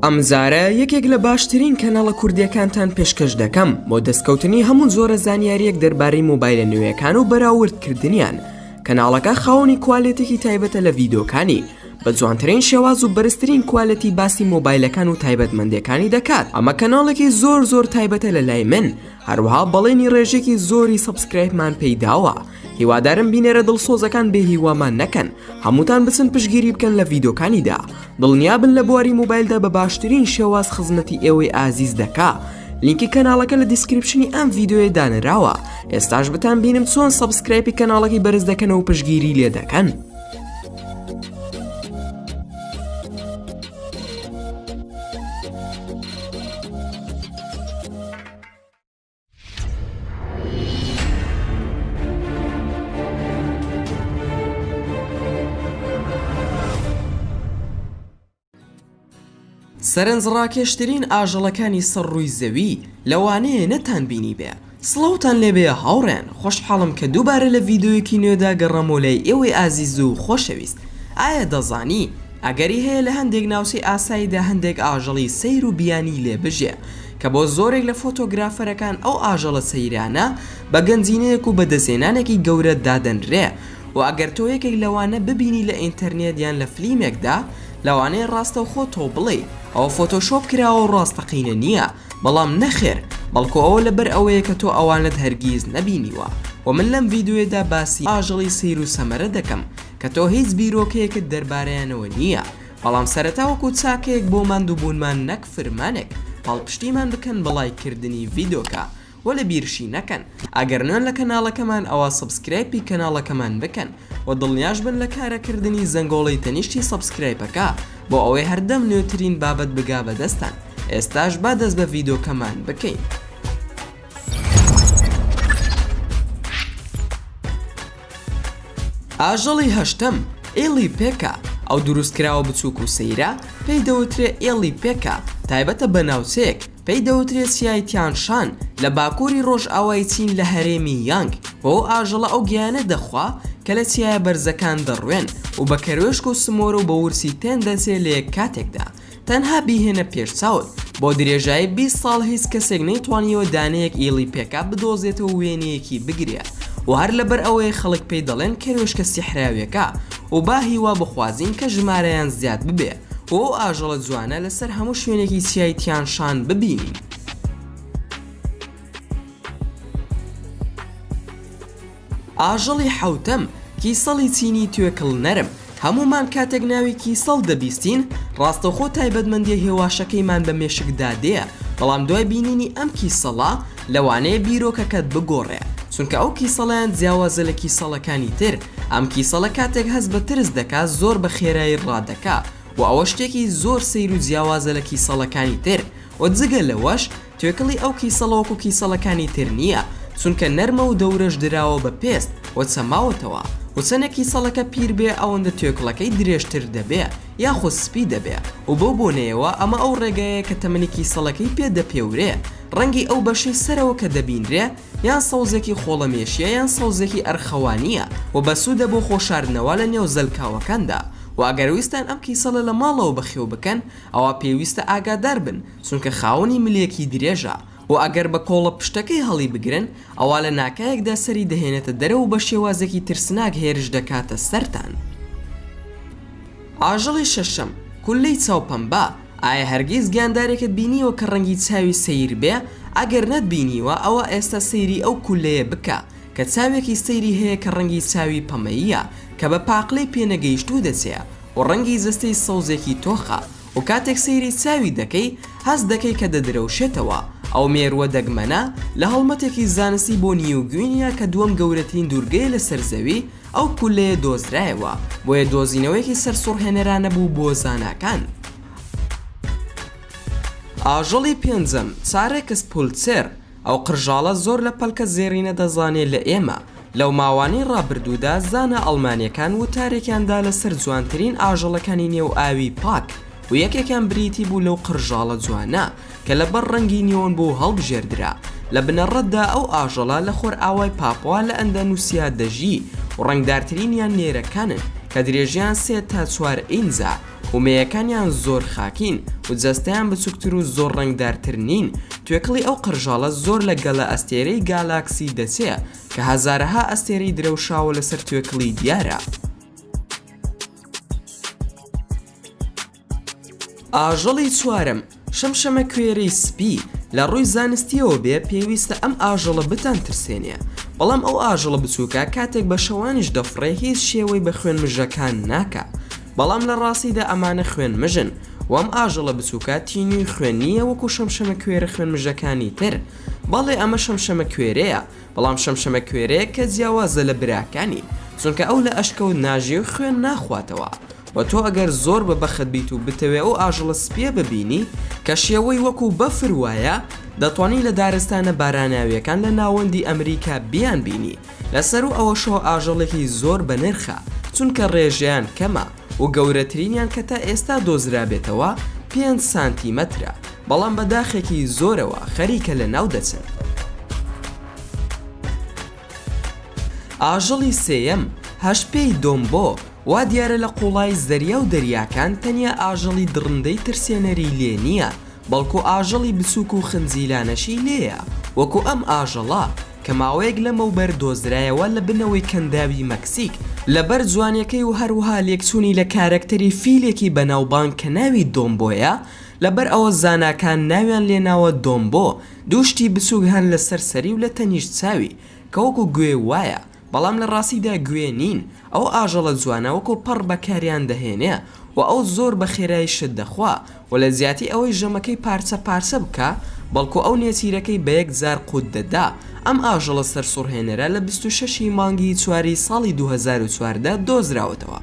ئەم جارە یەکێک لە باشترین کەناڵە کوردیەکانتان پێشکەش دەکەم بۆ دەستکەوتنی هەموو زۆرە زانیاریەک دەربارەی مۆبایلە نوێیەکان و بەراوردکردنیان. کەناڵەکە خاوەنی کوالێتێکی تایبەتە لە ڤیدۆکانی بە جوانترین شێواز و بەرزترین کوالەتی باسی مۆبایلەکان و تایبەتمەندیەکانی دەکات. ئەمە کەناڵێکی زۆر تایبەتە لە لای من، هەروەها بەڵێنی ڕێژێکی زۆری سەبسکرایبمان پێیداوە. هیوادارم بینێرە دڵسۆزەکان بێ هیوامان نەکەن، هەمووتان بچن پشگیری بکەن لە ڤیدۆکانیدا. دڵنیابن لە بواری مۆبایلدا بە باشترین شێواز خزمەتی ئێوەی ئازیز دەکا. لینکی کەناڵەکە لە دیسکریپشنی ئەم ڤیدۆیە دانراوە. ئێستاش بتان بینم چۆن سەبسکرایبی کەناڵەکەی بەرز دەکەنەوە و پشگیری لێ دەکەن. سەرنجڕاکێشترین ئاژەڵەکانی سەر ڕووی زەوی لەوانەیە نەتان بینی بێ. سڵاوتان لێبێ هاوڕێن، خۆشحاڵم کە دووبارە لە ڤیدۆیەکی نوێدا گەڕەمەوە لای ئێوەی ئازیز و خۆشەویست. ئایا دەزانی ئەگەری هەیە لە هەندێک ناوچەی ئاساییدا هەندێک ئاژەڵی سەیر و بیانی لێبژێ کە بۆ زۆرێک لە فۆتۆگرافەرەکان ئەو ئاژەڵە سەیرانە بە گەنجینەیەک و بەدەستێنانێکی گەورە دادەنرێ و ئەگەر تۆ یەکێک لەوانە ببینی لە ئینتەرنێت یان لە فلیمێکدا لەوانەیە ڕاستەوخۆ تۆ بڵێ ئەوە فۆتۆشۆپ کراوە و ڕاستەقینە نییە، بەڵام نەخێر، بەڵکو ئەوە لەبەر ئەوەیە کە تۆ ئەوانت هەرگیز نەبینیوە. و من لەم ڤیدۆیەدا باسی ئاژەڵی سەیر و سەمەرە دەکەم کە تۆ هیچ بیرۆکەیەکت دەربارەیانەوە نییە، بەڵام سەرەتا وەکو چاکەیەک بۆ ماندووبوونمان نەک فرمانێک پاڵپشتیمان بکەن بەڵایکردنی ڤیدۆکە و لە بیرشی نەکەن. ئەگەر نوێن لە کەناڵەکەمان ئەوە سەبسکرایبی کەناڵەکەمان بکەن و دڵنیاش بن لە کارەکردنی زەنگۆڵی تەنیشتی سەبسکرایبەکە بۆ ئەوەی هەردەم نوێترین بابەت بگا بەدەستان. ئێستاش با دەست بە ڤیدۆکەمان بکەین. ئاژەڵی هەشتم ئێلی پێکە. ئەو دروستکراوە بچووک و سەیرە پێی دەوترێ ئێلی پێکە، تایبەتە بە ناوچەیەک پێی دەوترێت سیای تیانشان لە باکووری ڕۆژئاوای چین لە هەرێمی یانگ. بۆ ئاژەڵە ئەو گیانە دەخوا کە لە چیایە بەرزەکان دەڕوێن و بە کەروێشک و سمۆرە و بە ورسی تێن دەچێت لە یەک کاتێکدا. تەنها بیهێنە پێشچاوت بۆ درێژایی 20 ساڵ هیچ کەسێک نەیتوانیەوە دانەیەک ئێلی پێکە بدۆزێتەوە وێنەیەکی بگرێت و هەر لەبەر ئەوەی خەڵک پێی دەڵێن کەروێشکە سیحراویەکە و با هیوا بخوازین کە ژمارەیان زیاد ببێ و ئەو ئاژەڵە جوانە لەسەر هەموو شوێنێکی چیای تیانشان ببینین. ئاژەڵی حەوتەم کیسەڵی چینی توێکڵ نەرم. هەمومان کاتێک ناوی کیسەڵ دەبیستین ڕاستەوخۆ تایبەتمەندی هێواشەکەیمان بە مێشکدا دێ، بەڵام دوای بینینی ئەم کیسەڵە لەوانەیە بیرۆکەکەت بگۆڕێ، چونکە ئەو کیسەڵیان جیاوازە لە کیسەڵەکانی تر. ئەم کیسەڵە کاتێک هەست بە ترس دەکات زۆر بە خێرایی ڕادەکا و ئەوە شتێکی زۆر سەیر و جیاوازە لە کیسەڵەکانی تر و جگە لەوەش توێکڵی ئەو کیسەڵەوەکو کیسەڵەکانی تر نییە، چونکە نەرمە و دەورەش دراوە بە پێست و چەماوەتەوە و چەنە کیسەڵەکە پیر بێ ئەوەندە توێکڵەکەی درێژتر دەبێ یاخۆ سپی دەبێ و بۆ بۆنەیەوە ئەمە ئەو ڕێگایە کە تەمەنی کیسەڵەکەی پێ دەپێورێ. ڕەنگی ئەو بەشەی سەرەوە کە دەبینرێ یان سەوزێکی خۆڵەمێشیە یان سەوزێکی ئەرخەوانیە و بەسوودە بۆ خۆشاردنەوە لە نێو زەلکاوەکاندا. و ئەگەر ویستان ئەم کیسەڵە لە ماڵەوە بەخێو بکەن ئەوە پێویستە ئاگادار بن، چونکە خاوەنی ملێکی درێژە و ئەگەر بە کۆڵە پشتەکەی هەڵی بگرن ئەوە لە ناکایەکدا سەری دەهێنێتە دەرەوە بە شێوازێکی ترسناک هێرش دەکاتە سەرتان. ئاژەڵی شەشەم کولەی چاوپەمبە. ئایا هەرگیز گیاندارێکت بینیوە کە ڕەنگی چاوی سەیر بێ؟ ئەگەر نەتبینیوە ئەوە ئێستا سەیری ئەو کولەیە بکە کە چاوێکی سەیری هەیە کە ڕەنگی چاوی پەمەییە کە بە پاقلەی پێنەگەیشتوو دەچێ و ڕەنگی جەستەی سەوزێکی تۆخە و کاتێک سەیری چاوی دەکەی هەست دەکەی کە دەدرەوشێتەوە. ئەو مێرووە دەگمەنە لە هەڵمەتێکی زانستی بۆ نیوگوینیە کە دووەم گەورەترین دوورگەی لەسەر زەوی ئەو کولەیە دۆزرایەوە بۆیە دۆزینەوەیەکی سەرسوڕهێنەرانە بوو بۆ زاناکان. ئاژەڵی پێنجەم چارێکس پولچێر. ئەو قرژاڵە زۆر لە پەلکە زێڕینە دەزانێت لە ئێمە. لەو ماوانەی ڕابردوودا زانە ئەڵمانیەکان وتارێکیاندا لەسەر جوانترین ئاژەڵەکانی نێو ئاوی پاک و یەکێکیان بریتی بوو لەو قرژاڵە جوانە کە لەبەر ڕەنگی نیۆن بۆ هەڵبژێردرا. لە بنەڕەتدا ئەو ئاژەڵە لە خۆر ئاوای پاپوا لە ئەندەنوسیا دەژی و ڕەنگدارترینیان نێرەکانن کە درێژیان 3 تا 4 ئینجا ومەیەکانیان زۆر خاکین و جەستەیان بچووکتر و زۆر ڕەنگدارتر نین. توێکڵی ئەو قەرژاڵە زۆر لە گەلە ئەستێرەی گالاکسی دەچێت کە هەزارەها ئەستێرەی درەوشاوە لەسەر توێکڵی دیارە. ئاژەڵی چوارم، شەمشەمە کوێرەی سپی. لە ڕووی زانستیەوە بێ پێویستە ئەم ئاژەڵە بتان ترسێنێ، بەڵام ئەو ئاژەڵە بچووکە کاتێک بە شەوانیش دەفڕێ هیچ شێوەی بە خوێن مژەکان ناکە، بەڵام لە ڕاستیدا ئەمانە خوێن مژن و ئەم ئاژەڵە بچووکە تینوی خوێن نییە وەکو شەمشەمە کوێرە خوێن مژەکانی تر. بەڵێ ئەمە شەمشەمە کوێرەیە، بەڵام شەمشەمە کوێرەیە کە جیاوازە لە براکانی، چونکە ئەو لە ئەشکەوت ناژێ و خوێن ناخواتەوە. و تۆ ئەگەر زۆر بە بەخت بیت و بتەوێ ئەو ئاژەڵە سپیە ببینی کە شێوەی وەکو بەفر وایە، دەتوانی لە دارستانە باراناویەکان لە ناوەندی ئەمریکا بیان بینی. لەسەر و ئەوەشەوە ئاژەڵێکی زۆر بە نرخە، چونکە ڕێژەیان کەمە و گەورەترینیان کە تا ئێستا دۆزرابێتەوە 5 سانتیمەترە، بەڵام بە داخێکی زۆرەوە خەریکە لە ناو دەچن. ئاژەڵی سێیەم، هەشپێی دۆمبۆ. وا دیارە لە قوڵای زەریا و دەریاکان تەنیا ئاژەڵی دڕندەی ترسێنەری لێ نییە، بەڵکو ئاژەڵی بچووک و خنجیلانەشی لێیە، وەکو ئەم ئاژەڵە کە ماوەیەک لەمەوبەر دۆزرایەوە لە بنەوەی کەنداوی مەکسیک لەبەر جوانیەکەی و هەروها لێکچوونی لە کارەکتەری فیلێکی بەناوبانگ کە ناوی دۆمبۆیە. لەبەر ئەوە زاناکان ناویان لێناوە دۆمبۆ. دووشتی بچووک هەن لە سەرسەری و لە تەنیشت چاوی کە وەکو گوێ وایە، بەڵام لە ڕاستیدا گوێ نین. ئەو ئاژەڵە جوانە وەکو پەڕ بەکاریان دەهێنێ و ئەو زۆر بە خێرایی شت دەخوا و لە زیاتی ئەوەی ژەمەکەی پارچە پارچە بکە، بەڵکو ئەو نێچیرەکەی بە یەک جار قوت دەدا. ئەم ئاژەڵە سەرسوڕهێنەرە لە 26 مانگی چواری ساڵی 2014 دۆزراوەتەوە.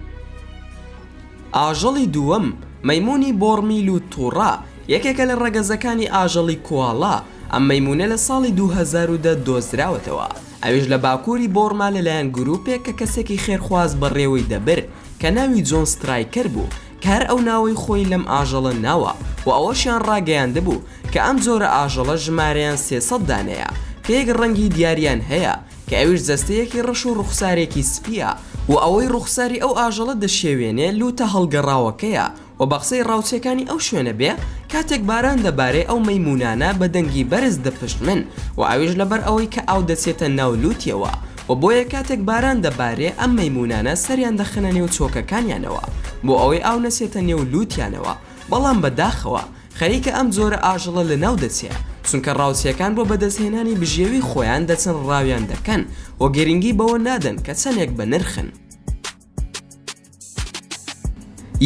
ئاژەڵی دووەم، مەیمونی بۆڕمیل و تووڕا، یەکێکە لە ڕەگەزەکانی ئاژەڵی کوواڵا. ئەم مەیمونە لە ساڵی 2010 دۆزراوەتەوە. ئەویش لە باکووری بۆڕما لەلایەن گروپێک کە کەسێکی خێرخواز بەڕێوەی دەبر کە ناوی جۆن سترایکەر بوو، کار ئەو ناوەی خۆی لەم ئاژەڵە ناوە و ئەوەشیان ڕاگەیاندەبوو کە ئەم جۆرە ئاژەڵە ژمارەیان 300 دانەیە کە یەک ڕەنگی دیاریان هەیە کە ئەویش جەستەیەکی ڕەش و ڕوخسارێکی سپیە و ئەوەی ڕوخساری ئەو ئاژەڵە دەشێوێنێ لوتە هەڵگەڕاوەکەیە و بە قسەی ڕاوچەکانی ئەو شوێنە بێ کاتێک باران دەبارێ ئەو مەیمونانە بە دەنگی بەرز دەپشتمن و ئاویش لەبەر ئەوەی کە ئاو دەچێتە ناو لوتیەوە و بۆیە کاتێک باران دەبارێ ئەم مەیمونانە سەریان دەخنە نێو چۆکەکانیانەوە بۆ ئەوەی ئاو نەچێتە نێو لوتیانەوە، بەڵام بەداخەوە خەریکە ئەم جۆرە ئاژەڵە لە ناو دەچێت، چونکە ڕاوچیەکان بۆ بەدەستهێنانی بژێوی خۆیان دەچن ڕاویان دەکەن و گرنگی بەوە نادەن کە چەندێک بە نرخن.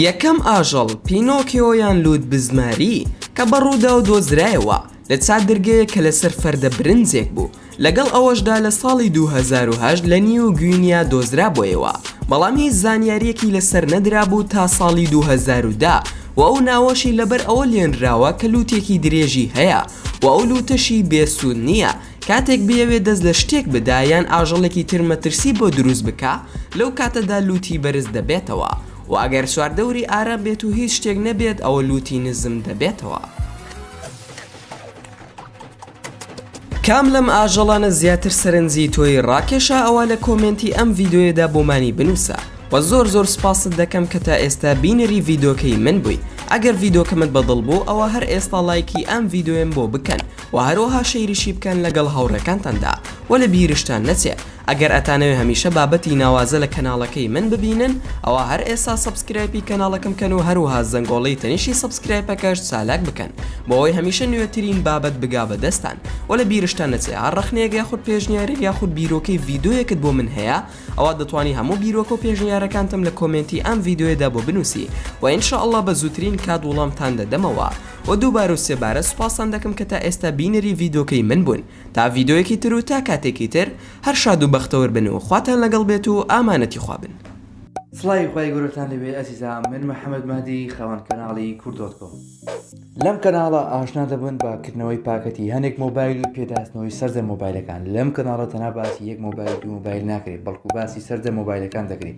یەکەم ئاژەڵ پینۆکیۆیان لوت بزماری کە بەڕوودا و دۆزرایەوە لە چادرگەیە کە لەسەر فەردە برنجێک بوو. لەگەڵ ئەوەشدا لە ساڵی 2008 لە نیو گوینیا دۆزرا بۆیەوە، بەڵام هیچ زانیاریەکی لەسەر نەدرابوو تا ساڵی 2010 و ئەو ناوەشی لەبەر ئەوە لێنراوە کە لوتێکی درێژی هەیە و ئەو لوتەشی بێسوود نییە. کاتێک بێوێ دەست لە شتێک بدایان ئاژەڵێکی ترمەترسی بۆ دروست بکە، لەو کاتەدا لوتی بەرز دەبێتەوە و ئەگەر سواردەوری ئارام بێت و هیچ شتێک نەبێت ئەوە لوتی نزم دەبێتەوە. کام لەم ئاژەڵانە زیاتر سەرنجی تۆی ڕاکێشە ئەوە لە کۆمنتی ئەم ڤیدۆیەدا بۆمانی بنووسە و زۆر سپاست دەکەم کە تا ئێستا بینەری ڤیدۆکەی من بووی. ئەگەر ڤیدۆکەمت بەدڵ بوو ئەوە هەر ئێستا لایکی ئەم ڤیدۆیم بۆ بکەن و هەروەها شەیریشی بکەن لەگەڵ هاوڕێکانتاندا و لە بیرشتان نەچێ. ئەگەر ئەتانەوێ هەمیشە بابەتی ناوازە لە کەناڵەکەی من ببینن ئەوە هەر ئێستا سەبسکرایبی کەناڵەکەم کەن و هەروها زەنگۆڵی تەنیشی سەبسکرایبەکەش چالاک بکەن بۆ ئەوەی هەمیشە نوێترین بابەت بگا بەدەستان و لە بیرشتان نەچێ. هەر ڕەخنەیەک یاخود پێشنیاری یاخود بیرۆکەی ڤیدۆیەکت بۆ من هەیە ئەوە دەتوانی هەموو بیرۆکە و پێشنیارەکانتم لە کۆمنتی ئەم ڤیدۆیەدا بۆ بنووسی و ئینشاءالله بە زووترین کات وەڵامتان دەدەمەوە و دووبارە و سێبارە سوپاسان دەکەم کە تا ئێستا بینەری ڤیدۆکەی من بوون. تا ڤیدۆیەکی تر و تا کاتێکی تر هەر شاد و بەختەوەر بن و خواتان لەگەڵ بێت و ئامانەتی خوا بن. سڵاوی خوای گەورەتان لەبێ ئەزیزان، من محەممەد مادی خەوان کەناڵی کوردۆتکۆ. لەم کەناڵە ئاشنا دەبن باکردنەوەی پاکەتی هەنێک مۆبایل و پێداستنەوەی سەرجە مۆبایلەکان. لەم کەناڵە تەنها باسی یەک مۆبایل دوو مۆبایل ناکرێت، بەڵکو باسی سەرجە مۆبایلەکان دەکرێت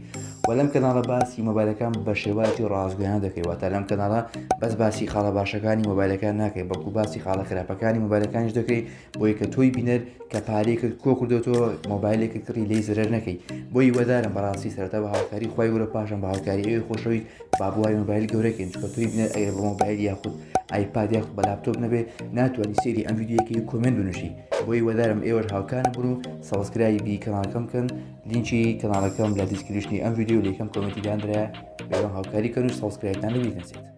و لەم کەناڵە باسی مۆبایلەکان بە شێوازی ڕازگویان دەکەیواتە لەم کەناڵە بەس باسی خاڵە باشەکانی مۆبایلەکان ناکەی بەڵکو باسی خاڵە خراپەکانی مۆبایلەکانیش دەکەی بۆی کە تۆی بینەر کە پارێکت کۆ کردوەوە مۆبایلێکت کڕی لێی زرەر نەکەی بۆی وەدارم بەڕاستی سەرەتا بە هاوکاری خۆی گەورە پاشان بە هاوکاری ئەوی خۆشەوی بابووای مۆبایل گەورەکەین چکە تۆی بینەر ئەگەر بە مۆبایل یاخود ئایپاد یاخود بە لاپتۆپ نەبێ ناتوانانی سێری ئەم ڤیدیۆیەکی کۆمنت بنووشی بۆی وەدارم ئێوەش هاوکانە بڕ و سەبسکرایبی کەناڵەکەم بکەن لینکی کەناڵەکەم لە دیسکریپشنی ئەم ڤیدیۆ لێکم کۆمنتیدان درایە بێڵم هاوکاری کەن و سەبسکرایبتان لەبیر نەچێت.